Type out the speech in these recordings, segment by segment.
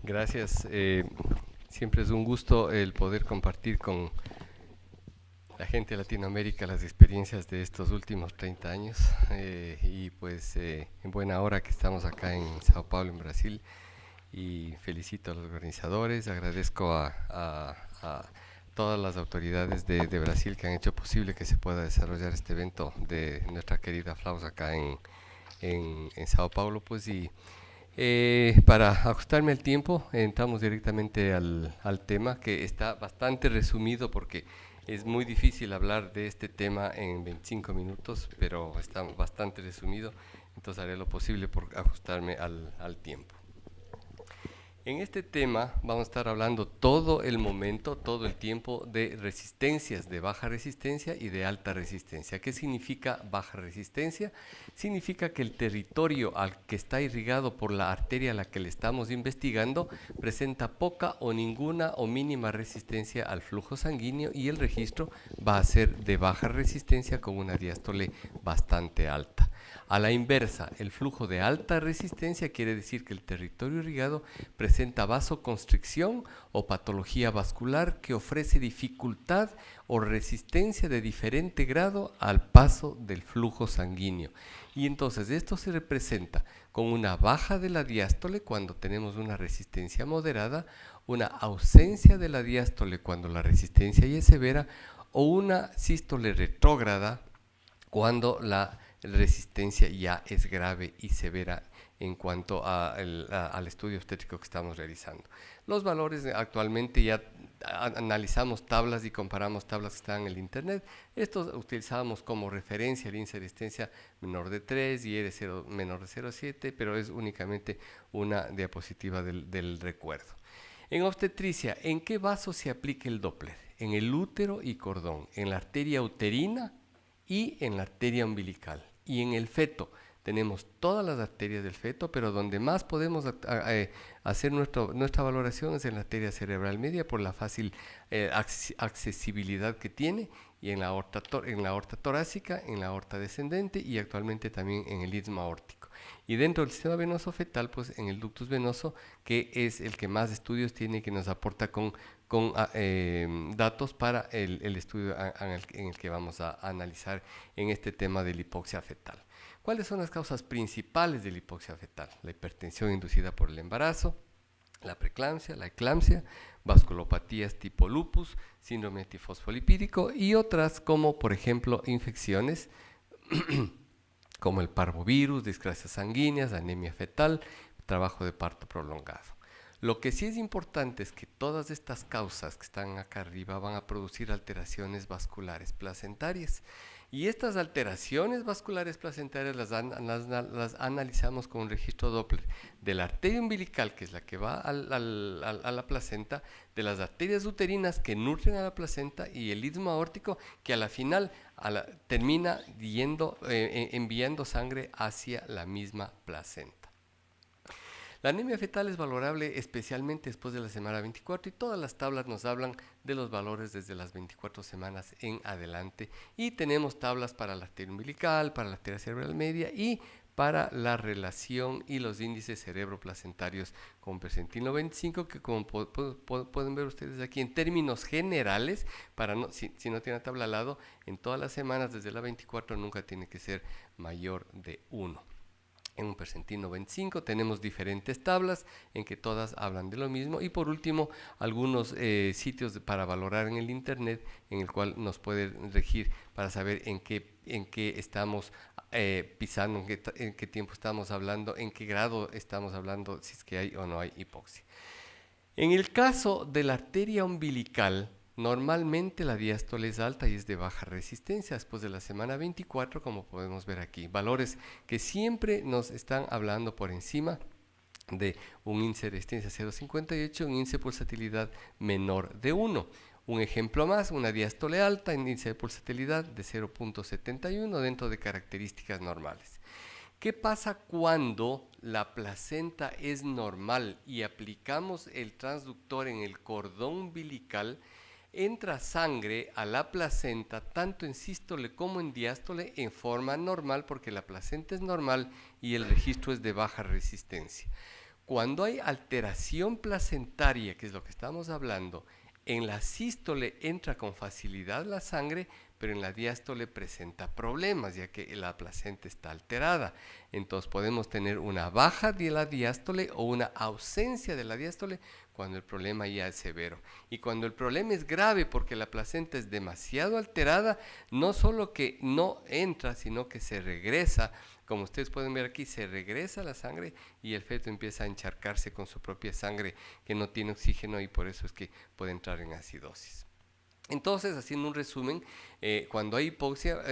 Gracias. Siempre es un gusto el poder compartir con la gente de Latinoamérica las experiencias de estos últimos 30 años y pues en buena hora que estamos acá en Sao Paulo, en Brasil, y felicito a los organizadores, agradezco a todas las autoridades de Brasil que han hecho posible que se pueda desarrollar este evento de nuestra querida Flaus acá en Sao Paulo, pues, y para ajustarme al tiempo, entramos directamente al tema, que está bastante resumido porque es muy difícil hablar de este tema en 25 minutos, pero está bastante resumido, entonces haré lo posible por ajustarme al tiempo. En este tema vamos a estar hablando todo el momento, todo el tiempo, de resistencias de baja resistencia y de alta resistencia. ¿Qué significa baja resistencia? Significa que el territorio al que está irrigado por la arteria a la que le estamos investigando presenta poca o ninguna o mínima resistencia al flujo sanguíneo, y el registro va a ser de baja resistencia con una diástole bastante alta. A la inversa, el flujo de alta resistencia quiere decir que el territorio irrigado presenta vasoconstricción o patología vascular que ofrece dificultad o resistencia de diferente grado al paso del flujo sanguíneo. Y entonces esto se representa con una baja de la diástole cuando tenemos una resistencia moderada, una ausencia de la diástole cuando la resistencia ya es severa, o una sístole retrógrada cuando la resistencia ya es grave y severa en cuanto al estudio obstétrico que estamos realizando. Los valores actualmente ya analizamos tablas y comparamos tablas que están en el internet. Estos utilizamos como referencia el índice de resistencia menor de 3 y R0 menor de 0,7, pero es únicamente una diapositiva del recuerdo. En obstetricia, ¿en qué vaso se aplica el Doppler? En el útero y cordón, en la arteria uterina y en la arteria umbilical. Y en el feto tenemos todas las arterias del feto, pero donde más podemos hacer nuestra valoración es en la arteria cerebral media por la fácil accesibilidad que tiene, y en la aorta torácica, en la aorta descendente y actualmente también en el istmo aórtico. Y dentro del sistema venoso fetal, pues en el ductus venoso, que es el que más estudios tiene y que nos aporta con datos para el estudio en el que vamos a analizar en este tema de la hipoxia fetal. ¿Cuáles son las causas principales de la hipoxia fetal? La hipertensión inducida por el embarazo, la preeclampsia, la eclampsia, vasculopatías tipo lupus, síndrome antifosfolipídico y otras como, por ejemplo, infecciones como el parvovirus, discrasias sanguíneas, anemia fetal, trabajo de parto prolongado. Lo que sí es importante es que todas estas causas que están acá arriba van a producir alteraciones vasculares placentarias. Y estas alteraciones vasculares placentarias las analizamos con un registro Doppler de la arteria umbilical, que es la que va a la placenta, de las arterias uterinas que nutren a la placenta, y el istmo aórtico, que a la final termina enviando sangre hacia la misma placenta. La anemia fetal es valorable especialmente después de la semana 24, y todas las tablas nos hablan de los valores desde las 24 semanas en adelante, y tenemos tablas para la arteria umbilical, para la arteria cerebral media y para la relación y los índices cerebroplacentarios con percentilo 25, que como pueden ver ustedes aquí en términos generales, si no tiene tabla al lado, en todas las semanas desde la 24 nunca tiene que ser mayor de 1. En un percentilo 25 tenemos diferentes tablas en que todas hablan de lo mismo, y por último algunos sitios para valorar en el internet en el cual nos puede regir para saber en qué estamos pisando, en qué tiempo estamos hablando, en qué grado estamos hablando, si es que hay o no hay hipoxia. En el caso de la arteria umbilical, normalmente la diástole es alta y es de baja resistencia después de la semana 24, como podemos ver aquí. Valores que siempre nos están hablando por encima de un índice de resistencia 0,58, un índice de pulsatilidad menor de 1. Un ejemplo más, una diástole alta, índice de pulsatilidad de 0,71 dentro de características normales. ¿Qué pasa cuando la placenta es normal y aplicamos el transductor en el cordón umbilical? entra sangre a la placenta tanto en sístole como en diástole en forma normal, porque la placenta es normal y el registro es de baja resistencia. Cuando hay alteración placentaria, que es lo que estamos hablando, en la sístole entra con facilidad la sangre, pero en la diástole presenta problemas, ya que la placenta está alterada. Entonces podemos tener una baja de la diástole o una ausencia de la diástole cuando el problema ya es severo. Y cuando el problema es grave porque la placenta es demasiado alterada, no solo que no entra, sino que se regresa. Como ustedes pueden ver aquí, se regresa la sangre y el feto empieza a encharcarse con su propia sangre que no tiene oxígeno, y por eso es que puede entrar en acidosis. Entonces, haciendo un resumen, cuando hay hipoxia,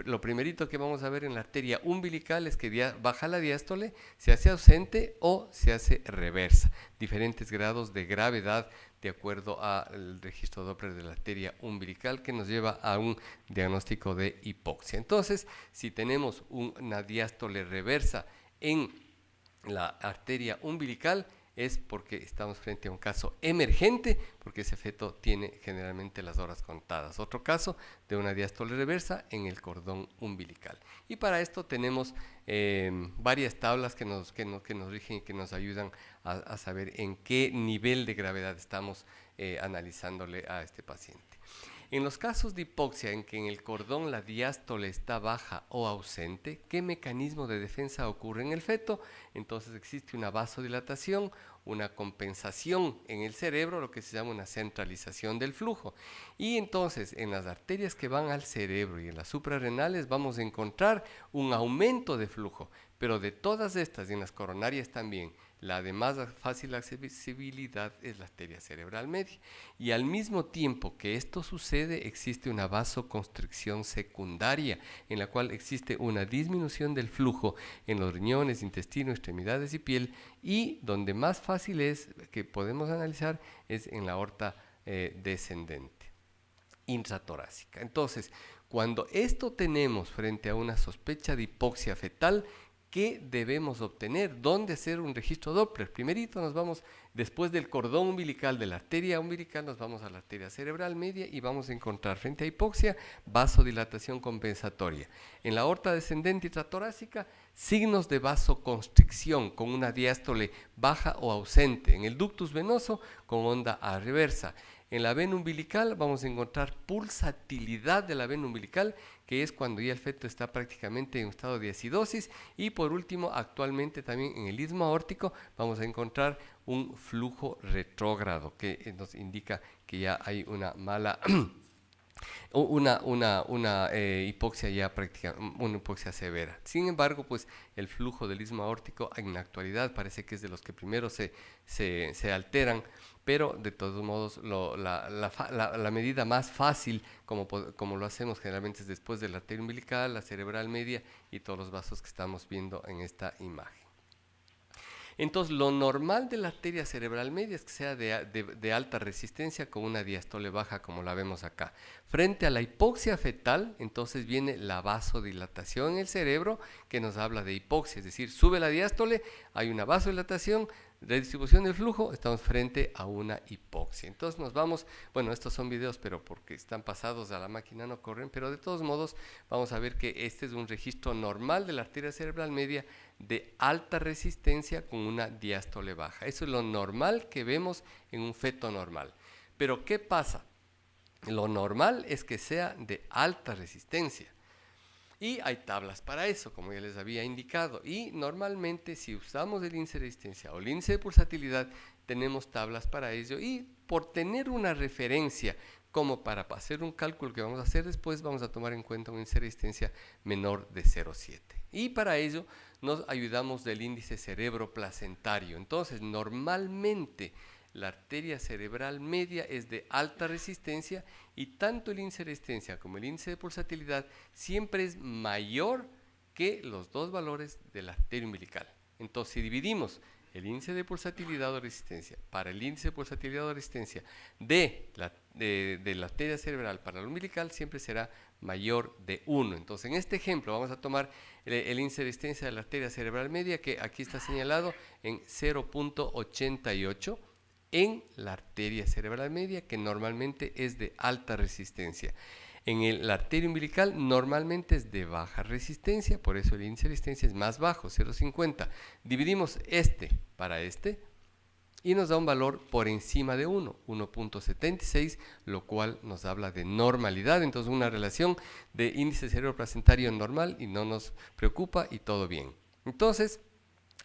lo primerito que vamos a ver en la arteria umbilical es que baja la diástole, se hace ausente o se hace reversa. Diferentes grados de gravedad de acuerdo al registro Doppler de la arteria umbilical, que nos lleva a un diagnóstico de hipoxia. Entonces, si tenemos una diástole reversa en la arteria umbilical, es porque estamos frente a un caso emergente, porque ese feto tiene generalmente las horas contadas. Otro caso de una diástole reversa en el cordón umbilical. Y para esto tenemos varias tablas que nos rigen y que nos ayudan a saber en qué nivel de gravedad estamos analizándole a este paciente. En los casos de hipoxia en que en el cordón la diástole está baja o ausente, ¿qué mecanismo de defensa ocurre en el feto? Entonces existe una vasodilatación, una compensación en el cerebro, lo que se llama una centralización del flujo. Y entonces en las arterias que van al cerebro y en las suprarrenales vamos a encontrar un aumento de flujo, pero de todas estas y en las coronarias también, la de más fácil accesibilidad es la arteria cerebral media. Y al mismo tiempo que esto sucede, existe una vasoconstricción secundaria, en la cual existe una disminución del flujo en los riñones, intestino, extremidades y piel, y donde más fácil es que podemos analizar es en la aorta descendente, intratorácica. Entonces, cuando esto tenemos frente a una sospecha de hipoxia fetal, ¿qué debemos obtener? ¿Dónde hacer un registro Doppler? Primerito nos vamos, después del cordón umbilical, de la arteria umbilical, nos vamos a la arteria cerebral media y vamos a encontrar frente a hipoxia vasodilatación compensatoria. En la aorta descendente intratorácica, signos de vasoconstricción con una diástole baja o ausente. En el ductus venoso, con onda A reversa. En la vena umbilical vamos a encontrar pulsatilidad de la vena umbilical, que es cuando ya el feto está prácticamente en un estado de acidosis. Y por último, actualmente también en el istmo aórtico vamos a encontrar un flujo retrógrado, que nos indica que ya hay una mala una hipoxia ya prácticamente, una hipoxia severa. Sin embargo, pues el flujo del istmo aórtico en la actualidad parece que es de los que primero se alteran, pero de todos modos la medida más fácil, como lo hacemos generalmente, es después de la arteria umbilical, la cerebral media y todos los vasos que estamos viendo en esta imagen. Entonces, lo normal de la arteria cerebral media es que sea de alta resistencia con una diástole baja, como la vemos acá. Frente a la hipoxia fetal, entonces viene la vasodilatación en el cerebro, que nos habla de hipoxia, es decir, sube la diástole, hay una vasodilatación, redistribución del flujo, estamos frente a una hipoxia. Entonces nos vamos, bueno, estos son videos, pero porque están pasados a la máquina no corren, pero de todos modos vamos a ver que este es un registro normal de la arteria cerebral media de alta resistencia con una diástole baja. Eso es lo normal que vemos en un feto normal. Pero ¿qué pasa? Lo normal es que sea de alta resistencia. Y hay tablas para eso, como ya les había indicado. Y normalmente si usamos el índice de resistencia o el índice de pulsatilidad, tenemos tablas para ello. Y por tener una referencia como para hacer un cálculo que vamos a hacer después, vamos a tomar en cuenta un índice de resistencia menor de 0,7. Y para ello nos ayudamos del índice cerebroplacentario. Entonces, normalmente la arteria cerebral media es de alta resistencia y tanto el índice de resistencia como el índice de pulsatilidad siempre es mayor que los dos valores de la arteria umbilical. Entonces, si dividimos el índice de pulsatilidad o resistencia para el índice de pulsatilidad o resistencia de la arteria cerebral para la umbilical, siempre será mayor de 1. Entonces, en este ejemplo vamos a tomar el índice de resistencia de la arteria cerebral media, que aquí está señalado en 0.88. en la arteria cerebral media, que normalmente es de alta resistencia. La arteria umbilical normalmente es de baja resistencia, por eso el índice de resistencia es más bajo, 0,50. Dividimos este para este y nos da un valor por encima de 1, 1.76, lo cual nos habla de normalidad. Entonces una relación de índice cerebroplacentario normal y no nos preocupa y todo bien. Entonces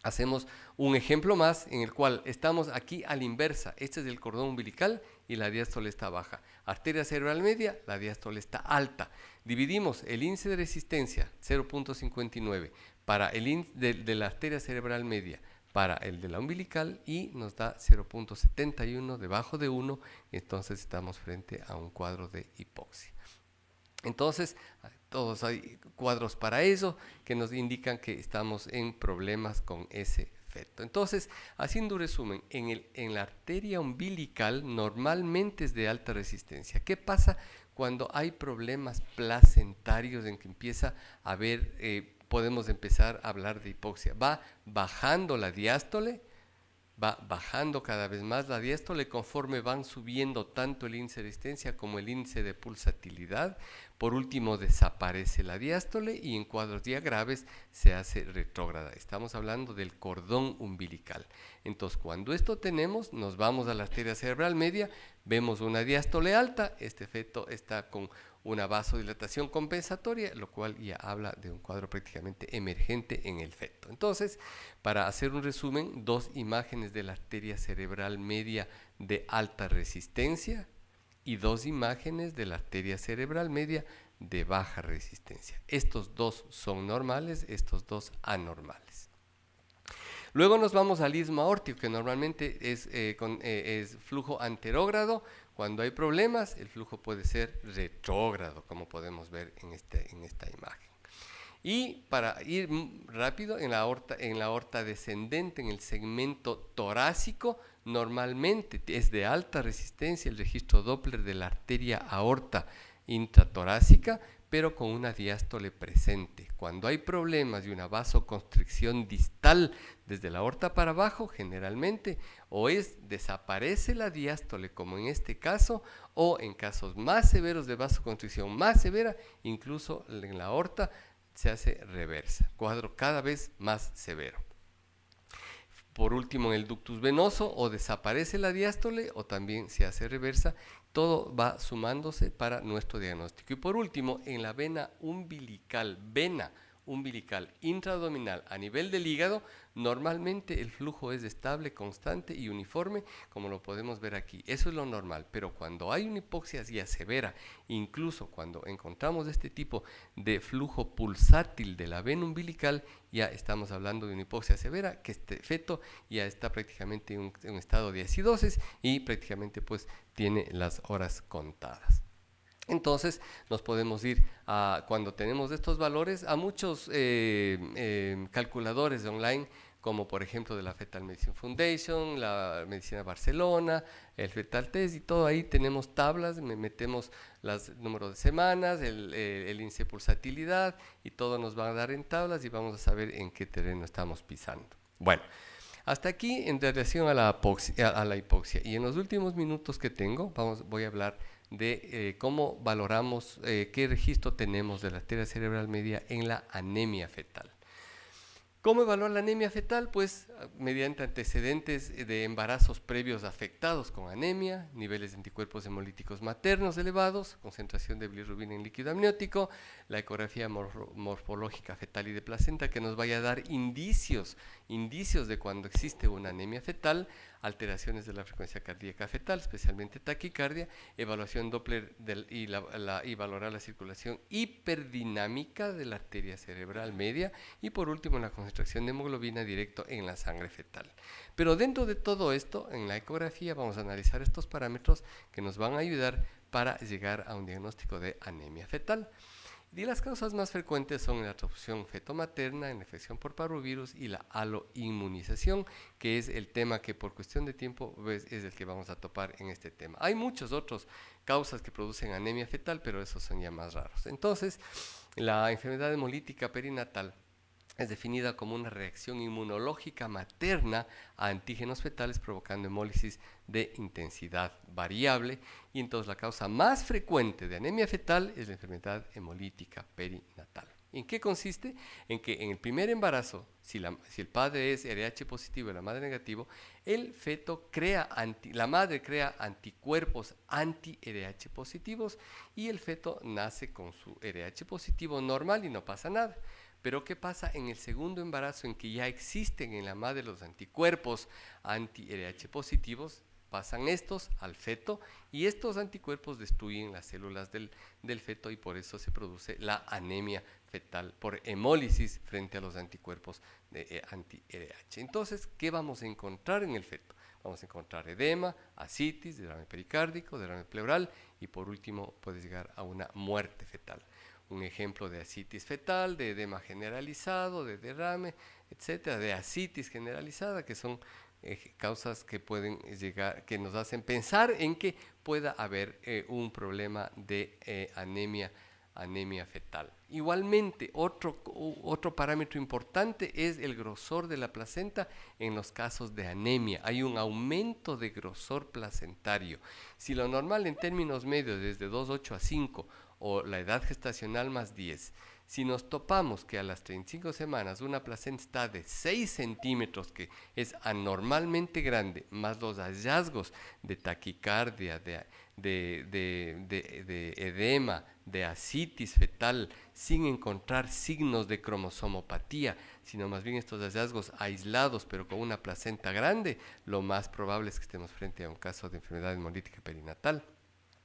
hacemos un ejemplo más en el cual estamos aquí a la inversa. Este es el cordón umbilical y la diástole está baja. Arteria cerebral media, la diástole está alta. Dividimos el índice de resistencia, 0.59, para el de la arteria cerebral media, para el de la umbilical, y nos da 0.71 debajo de 1. Entonces estamos frente a un cuadro de hipoxia. Entonces, todos hay cuadros para eso que nos indican que estamos en problemas con ese feto. Entonces, haciendo un resumen, en la arteria umbilical normalmente es de alta resistencia. ¿Qué pasa cuando hay problemas placentarios en que empieza a haber, podemos empezar a hablar de hipoxia? Va bajando la diástole, va bajando cada vez más la diástole conforme van subiendo tanto el índice de resistencia como el índice de pulsatilidad. Por último, desaparece la diástole y en cuadros ya graves se hace retrógrada. Estamos hablando del cordón umbilical. Entonces, cuando esto tenemos, nos vamos a la arteria cerebral media, vemos una diástole alta, este feto está con una vasodilatación compensatoria, lo cual ya habla de un cuadro prácticamente emergente en el feto. Entonces, para hacer un resumen, dos imágenes de la arteria cerebral media de alta resistencia y dos imágenes de la arteria cerebral media de baja resistencia. Estos dos son normales, estos dos anormales. Luego nos vamos al istmo aórtico, que normalmente es flujo anterógrado. Cuando hay problemas, el flujo puede ser retrógrado, como podemos ver en esta imagen. Y para ir rápido, en la aorta descendente, en el segmento torácico, normalmente es de alta resistencia el registro Doppler de la arteria aorta intratorácica, pero con una diástole presente. Cuando hay problemas de una vasoconstricción distal desde la aorta para abajo, generalmente desaparece la diástole, como en este caso, o en casos más severos de vasoconstricción más severa, incluso en la aorta se hace reversa, cuadro cada vez más severo. Por último, en el ductus venoso, o desaparece la diástole o también se hace reversa. Todo va sumándose para nuestro diagnóstico. Y por último, en la vena umbilical intraabdominal a nivel del hígado, normalmente el flujo es estable, constante y uniforme, como lo podemos ver aquí. Eso es lo normal, pero cuando hay una hipoxia ya severa, incluso cuando encontramos este tipo de flujo pulsátil de la vena umbilical, ya estamos hablando de una hipoxia severa, que este feto ya está prácticamente en un estado de acidosis y prácticamente pues tiene las horas contadas. Entonces nos podemos ir cuando tenemos estos valores a muchos calculadores online, como por ejemplo de la Fetal Medicine Foundation, la Medicina Barcelona, el Fetal Test, y todo ahí tenemos tablas, metemos los números de semanas, el índice de pulsatilidad, y todo nos va a dar en tablas y vamos a saber en qué terreno estamos pisando. Bueno, hasta aquí en relación a la hipoxia. Y en los últimos minutos que tengo, voy a hablar de cómo valoramos, qué registro tenemos de la arteria cerebral media en la anemia fetal. ¿Cómo evaluar la anemia fetal? Pues mediante antecedentes de embarazos previos afectados con anemia, niveles de anticuerpos hemolíticos maternos elevados, concentración de bilirrubina en líquido amniótico, la ecografía morfológica fetal y de placenta, que nos vaya a dar indicios de cuando existe una anemia fetal, alteraciones de la frecuencia cardíaca fetal, especialmente taquicardia, evaluación Doppler y valorar la circulación hiperdinámica de la arteria cerebral media, y por último la concentración de hemoglobina directo en la sangre fetal. Pero dentro de todo esto, en la ecografía vamos a analizar estos parámetros que nos van a ayudar para llegar a un diagnóstico de anemia fetal. Y las causas más frecuentes son la transfusión fetomaterna, la infección por parvovirus y la aloinmunización, que es el tema que por cuestión de tiempo es el que vamos a topar en este tema. Hay muchas otras causas que producen anemia fetal, pero esos son ya más raros. Entonces, la enfermedad hemolítica perinatal es definida como una reacción inmunológica materna a antígenos fetales provocando hemólisis de intensidad variable, y entonces la causa más frecuente de anemia fetal es la enfermedad hemolítica perinatal. ¿En qué consiste? En que en el primer embarazo, si el padre es RH positivo y la madre negativo, el feto la madre crea anticuerpos anti-RH positivos y el feto nace con su RH positivo normal y no pasa nada. Pero ¿qué pasa en el segundo embarazo, en que ya existen en la madre los anticuerpos anti-RH positivos? Pasan estos al feto y estos anticuerpos destruyen las células del feto, y por eso se produce la anemia fetal por hemólisis frente a los anticuerpos de anti-RH. Entonces, ¿qué vamos a encontrar en el feto? Vamos a encontrar edema, ascitis, derrame pericárdico, derrame pleural, y por último puede llegar a una muerte fetal. Un ejemplo de ascitis fetal, de edema generalizado, de derrame, etcétera, de ascitis generalizada, que son causas que pueden llegar, que nos hacen pensar en que pueda haber un problema de anemia fetal. Igualmente, otro parámetro importante es el grosor de la placenta en los casos de anemia. Hay un aumento de grosor placentario. Si lo normal en términos medios es de 2,8 a 5, o la edad gestacional más 10, si nos topamos que a las 35 semanas una placenta está de 6 centímetros, que es anormalmente grande, más los hallazgos de taquicardia, de edema, de ascitis fetal, sin encontrar signos de cromosomopatía, sino más bien estos hallazgos aislados pero con una placenta grande, lo más probable es que estemos frente a un caso de enfermedad hemolítica perinatal.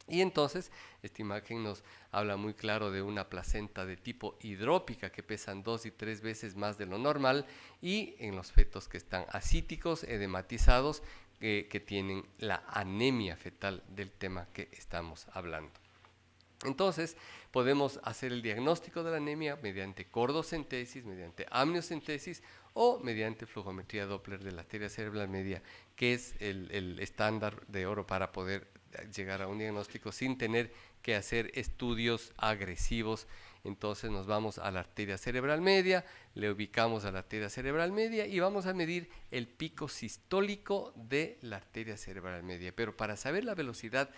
Y entonces esta imagen nos habla muy claro de una placenta de tipo hidrópica que pesan 2 y 3 veces más de lo normal, y en los fetos que están ascíticos, edematizados, que tienen la anemia fetal del tema que estamos hablando. Entonces podemos hacer el diagnóstico de la anemia mediante cordocentesis, mediante amniocentesis o mediante flujometría Doppler de la arteria cerebral media, que es el estándar de oro para poder llegar a un diagnóstico sin tener que hacer estudios agresivos. Entonces nos vamos a la arteria cerebral media, le ubicamos a la arteria cerebral media y vamos a medir el pico sistólico de la arteria cerebral media. Pero para saber la velocidad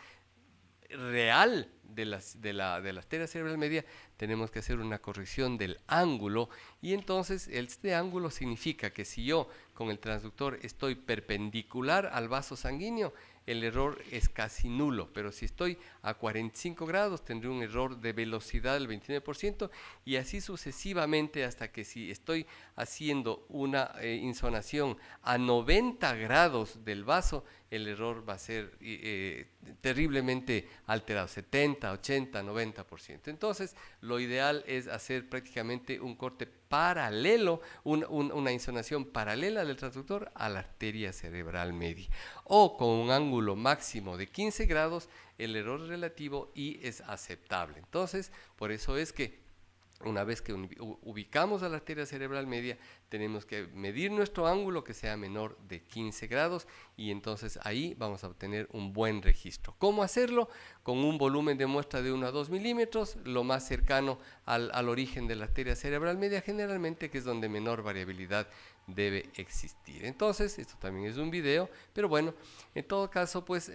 real de la arteria cerebral media tenemos que hacer una corrección del ángulo, y entonces este ángulo significa que si yo con el transductor estoy perpendicular al vaso sanguíneo, el error es casi nulo, pero si estoy a 45 grados tendré un error de velocidad del 29%, y así sucesivamente hasta que si estoy haciendo una insonación a 90 grados del vaso, el error va a ser terriblemente alterado, 70, 80, 90%. Entonces, lo ideal es hacer prácticamente un corte paralelo, una insonación paralela del transductor a la arteria cerebral media, o con un ángulo máximo de 15 grados, el error es relativo y es aceptable. Entonces, por eso es que una vez que ubicamos a la arteria cerebral media, tenemos que medir nuestro ángulo que sea menor de 15 grados, y entonces ahí vamos a obtener un buen registro. ¿Cómo hacerlo? Con un volumen de muestra de 1 a 2 milímetros, lo más cercano al origen de la arteria cerebral media generalmente, que es donde menor variabilidad debe existir. Entonces, esto también es un video, pero bueno, en todo caso, pues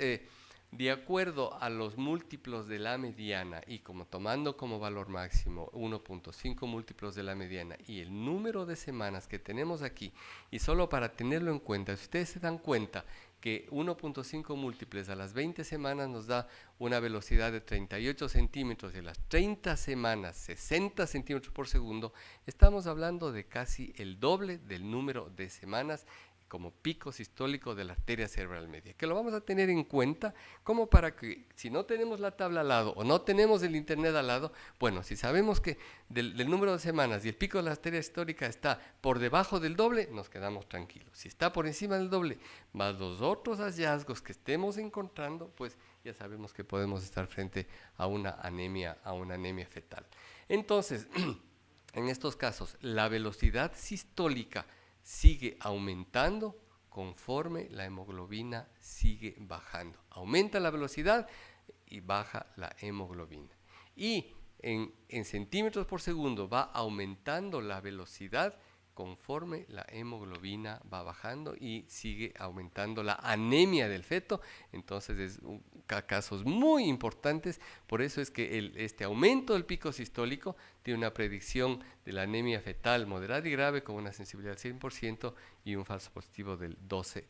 de acuerdo a los múltiplos de la mediana, y como tomando como valor máximo 1.5 múltiplos de la mediana y el número de semanas que tenemos aquí, y solo para tenerlo en cuenta, si ustedes se dan cuenta que 1.5 múltiples a las 20 semanas nos da una velocidad de 38 centímetros y a las 30 semanas 60 centímetros por segundo, estamos hablando de casi el doble del número de semanas como pico sistólico de la arteria cerebral media, que lo vamos a tener en cuenta como para que, si no tenemos la tabla al lado o no tenemos el internet al lado, bueno, si sabemos que del número de semanas y el pico de la arteria sistólica está por debajo del doble, nos quedamos tranquilos. Si está por encima del doble, más los otros hallazgos que estemos encontrando, pues ya sabemos que podemos estar frente a una anemia fetal. Entonces, en estos casos, la velocidad sistólica sigue aumentando conforme la hemoglobina sigue bajando. Aumenta la velocidad y baja la hemoglobina. Y en centímetros por segundo va aumentando la velocidad conforme la hemoglobina va bajando y sigue aumentando la anemia del feto. Entonces es casos muy importantes. Por eso es que este aumento del pico sistólico tiene una predicción de la anemia fetal moderada y grave con una sensibilidad del 100% y un falso positivo del 12%.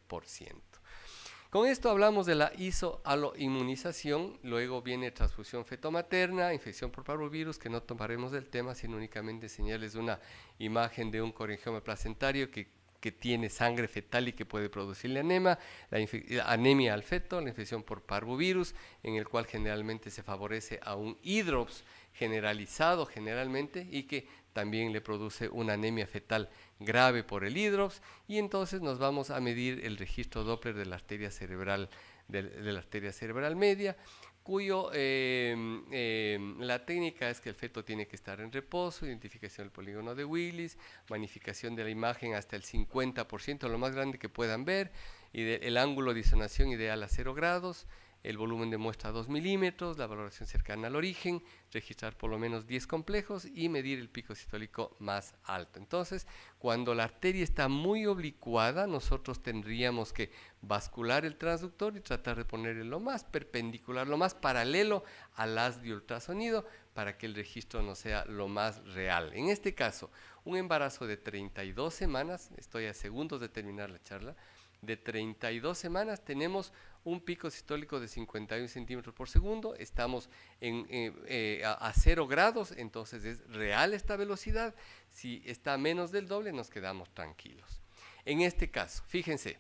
Con esto hablamos de la isoaloinmunización, luego viene transfusión fetomaterna, infección por parvovirus, que no tomaremos del tema, sino únicamente enseñarles una imagen de un corengioma placentario que tiene sangre fetal y que puede producirle anemia, la anemia al feto, la infección por parvovirus, en el cual generalmente se favorece a un hidrops generalizado generalmente y que también le produce una anemia fetal grave por el hidrops, y entonces nos vamos a medir el registro Doppler de la arteria cerebral de la arteria cerebral media, cuyo la técnica es que el feto tiene que estar en reposo, identificación del polígono de Willis, magnificación de la imagen hasta el 50%, lo más grande que puedan ver, y el ángulo de disonación ideal a 0 grados, el volumen de muestra 2 milímetros, la valoración cercana al origen, registrar por lo menos 10 complejos y medir el pico sistólico más alto. Entonces, cuando la arteria está muy oblicuada, nosotros tendríamos que bascular el transductor y tratar de ponerle lo más perpendicular, lo más paralelo al haz de ultrasonido para que el registro no sea lo más real. En este caso, un embarazo de 32 semanas, estoy a segundos de terminar la charla, de 32 semanas tenemos un pico sistólico de 51 centímetros por segundo, estamos a 0 grados, entonces es real esta velocidad. Si está menos del doble nos quedamos tranquilos. En este caso, fíjense,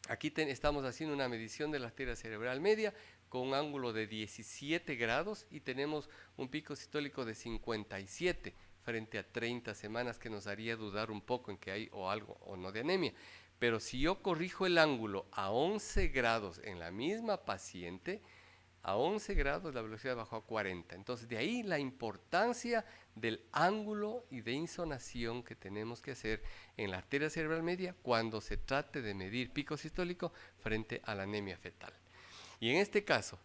aquí estamos haciendo una medición de la arteria cerebral media con un ángulo de 17 grados y tenemos un pico sistólico de 57 frente a 30 semanas, que nos haría dudar un poco en que hay o algo o no de anemia. Pero si yo corrijo el ángulo a 11 grados en la misma paciente, a 11 grados la velocidad bajó a 40. Entonces, de ahí la importancia del ángulo y de insonación que tenemos que hacer en la arteria cerebral media cuando se trate de medir pico sistólico frente a la anemia fetal. Y en este caso,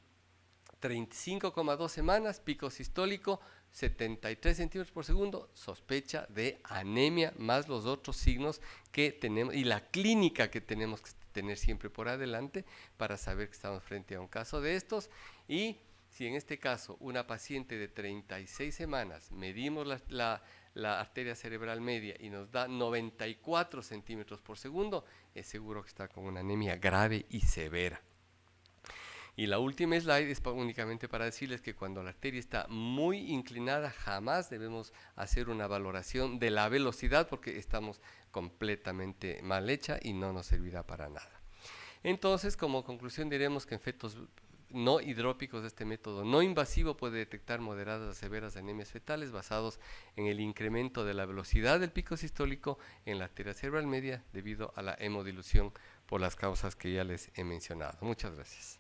35,2 semanas, pico sistólico 73 centímetros por segundo, sospecha de anemia, más los otros signos que tenemos y la clínica que tenemos que tener siempre por adelante para saber que estamos frente a un caso de estos. Y si en este caso una paciente de 36 semanas medimos la arteria cerebral media y nos da 94 centímetros por segundo, es seguro que está con una anemia grave y severa. Y la última slide es únicamente para decirles que cuando la arteria está muy inclinada, jamás debemos hacer una valoración de la velocidad porque estamos completamente mal hecha y no nos servirá para nada. Entonces, como conclusión diremos que en fetos no hidrópicos este método no invasivo puede detectar moderadas a severas anemias fetales basados en el incremento de la velocidad del pico sistólico en la arteria cerebral media debido a la hemodilución por las causas que ya les he mencionado. Muchas gracias.